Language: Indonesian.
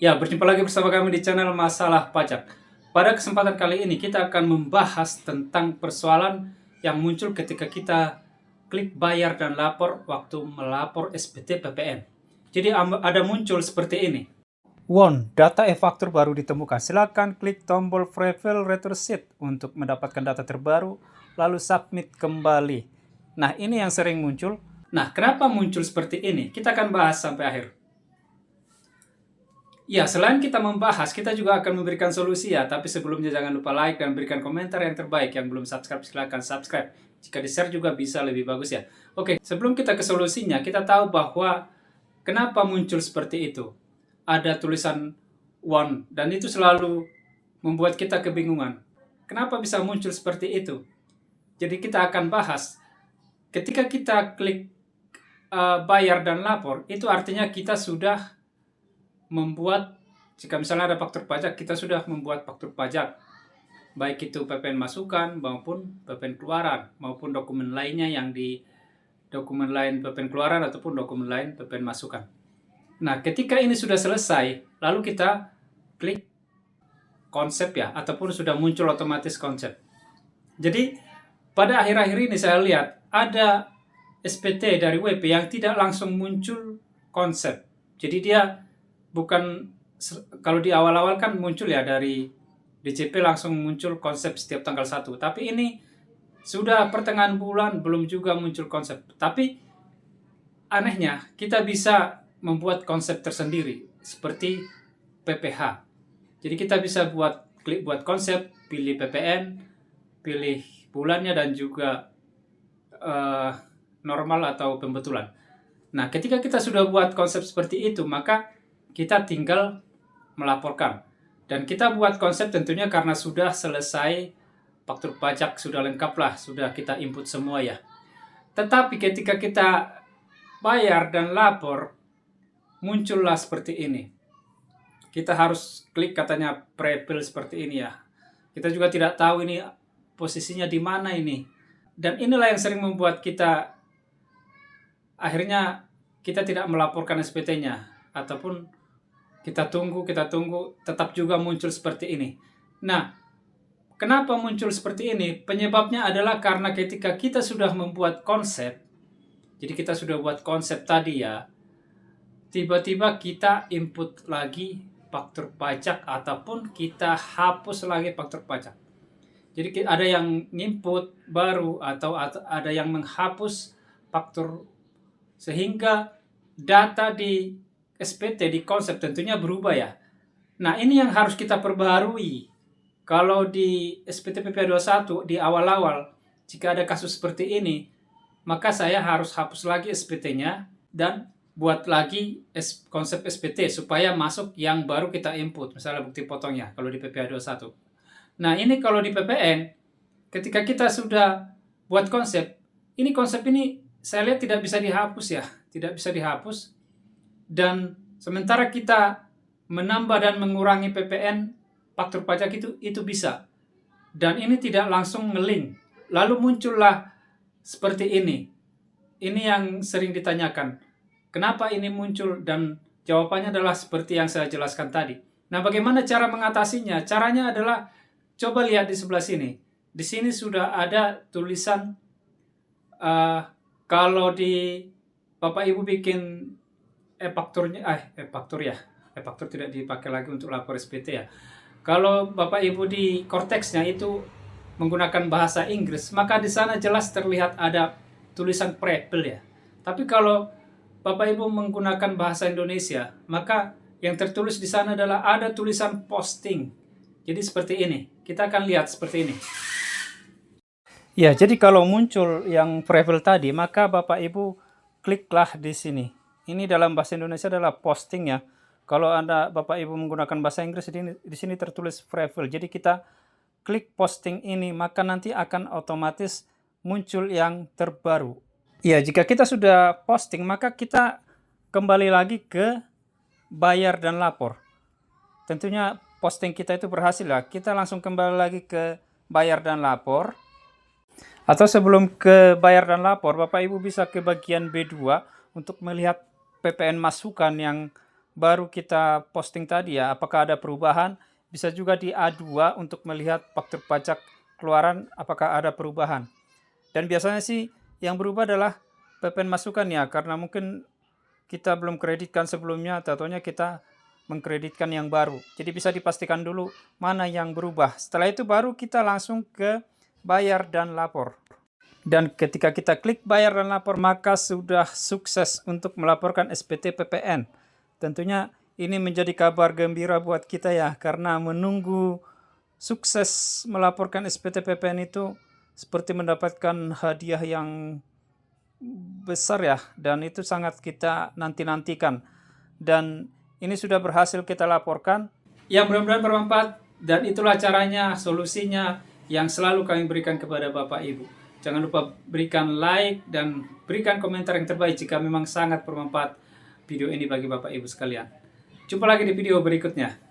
Ya, berjumpa lagi bersama kami di channel Masalah Pajak. Pada kesempatan kali ini kita akan membahas tentang persoalan yang muncul ketika kita klik bayar dan lapor waktu melapor SPT PPN. Jadi ada muncul seperti ini. Data e-faktur baru ditemukan. Silakan klik tombol Prefill Return Sheet untuk mendapatkan data terbaru, lalu submit kembali. Nah, ini yang sering muncul. Nah, kenapa muncul seperti ini? Kita akan bahas sampai akhir. Ya, selain kita membahas, kita juga akan memberikan solusi ya. Tapi sebelumnya jangan lupa like dan berikan komentar yang terbaik. Yang belum subscribe, silahkan subscribe. Jika di-share juga bisa lebih bagus ya. Oke, sebelum kita ke solusinya, kita tahu bahwa kenapa muncul seperti itu. Ada tulisan one, dan itu selalu membuat kita kebingungan. Kenapa bisa muncul seperti itu? Jadi kita akan bahas. Ketika kita klik bayar dan lapor, itu artinya kita sudah membuat, jika misalnya ada faktur pajak, kita sudah membuat faktur pajak, baik itu PPN masukan maupun PPN keluaran, maupun dokumen lainnya yang di dokumen lain PPN keluaran ataupun dokumen lain PPN masukan. Nah, ketika ini sudah selesai, lalu kita klik konsep ya, ataupun sudah muncul otomatis konsep. Jadi pada akhir-akhir ini saya lihat ada SPT dari WP yang tidak langsung muncul konsep. Jadi dia bukan, kalau di awal-awal kan muncul ya dari DJP langsung muncul konsep setiap tanggal 1. Tapi ini sudah pertengahan bulan belum juga muncul konsep. Tapi anehnya kita bisa membuat konsep tersendiri seperti PPH. Jadi kita bisa klik buat konsep, pilih PPN, pilih bulannya dan juga normal atau pembetulan. Nah, ketika kita sudah buat konsep seperti itu, maka kita tinggal melaporkan. Dan kita buat konsep tentunya karena sudah selesai faktur pajak, sudah lengkap lah, sudah kita input semua ya. Tetapi ketika kita bayar dan lapor, muncullah seperti ini. Kita harus klik katanya prefill seperti ini ya. Kita juga tidak tahu ini posisinya di mana ini. Dan inilah yang sering membuat kita akhirnya kita tidak melaporkan SPT-nya, ataupun kita tunggu, tetap juga muncul seperti ini. Nah, kenapa muncul seperti ini? Penyebabnya adalah karena ketika kita sudah membuat konsep, jadi kita sudah buat konsep tadi ya, tiba-tiba kita input lagi faktur pajak ataupun kita hapus lagi faktur pajak. Jadi ada yang input baru atau ada yang menghapus faktur, sehingga data di SPT di konsep tentunya berubah ya. Nah, ini yang harus kita perbaharui. Kalau di SPT PPh 21 di awal-awal, jika ada kasus seperti ini, maka saya harus hapus lagi SPT-nya dan buat lagi konsep SPT supaya masuk yang baru kita input, misalnya bukti potongnya kalau di PPh 21. Nah, ini kalau di PPN, ketika kita sudah buat konsep ini saya lihat tidak bisa dihapus ya, tidak bisa dihapus. Dan sementara kita menambah dan mengurangi PPN faktur pajak itu bisa. Dan ini tidak langsung ngelink. Lalu muncullah seperti ini. Ini yang sering ditanyakan. Kenapa ini muncul? Dan jawabannya adalah seperti yang saya jelaskan tadi. Nah, bagaimana cara mengatasinya? Caranya adalah coba lihat di sebelah sini. Di sini sudah ada tulisan kalau di Bapak Ibu bikin e-faktur tidak dipakai lagi untuk lapor SPT ya. Kalau Bapak Ibu di Cortex-nya itu menggunakan bahasa Inggris, maka di sana jelas terlihat ada tulisan prefill ya. Tapi kalau Bapak Ibu menggunakan bahasa Indonesia, maka yang tertulis di sana adalah ada tulisan posting. Jadi seperti ini. Kita akan lihat seperti ini. Ya, jadi kalau muncul yang prefill tadi, maka Bapak Ibu kliklah di sini. Ini dalam bahasa Indonesia adalah posting ya. Kalau Anda Bapak Ibu menggunakan bahasa Inggris, di sini tertulis prefill. Jadi kita klik posting ini, maka nanti akan otomatis muncul yang terbaru. Ya, jika kita sudah posting, maka kita kembali lagi ke bayar dan lapor. Tentunya posting kita itu berhasil ya. Kita langsung kembali lagi ke bayar dan lapor. Atau sebelum ke bayar dan lapor, Bapak Ibu bisa ke bagian B2 untuk melihat PPN masukan yang baru kita posting tadi ya, apakah ada perubahan. Bisa juga di A2 untuk melihat faktur pajak keluaran apakah ada perubahan. Dan biasanya sih yang berubah adalah PPN masukan ya, karena mungkin kita belum kreditkan sebelumnya, tentunya kita mengkreditkan yang baru. Jadi bisa dipastikan dulu mana yang berubah. Setelah itu baru kita langsung ke bayar dan lapor. Dan ketika kita klik bayar dan lapor, maka sudah sukses untuk melaporkan SPT PPN. Tentunya ini menjadi kabar gembira buat kita ya, karena menunggu sukses melaporkan SPT PPN itu seperti mendapatkan hadiah yang besar ya, dan itu sangat kita nanti-nantikan. Dan ini sudah berhasil kita laporkan. Yang mudah-mudahan bermanfaat, dan itulah caranya, solusinya yang selalu kami berikan kepada Bapak Ibu. Jangan lupa berikan like dan berikan komentar yang terbaik jika memang sangat bermanfaat video ini bagi Bapak Ibu sekalian. Jumpa lagi di video berikutnya.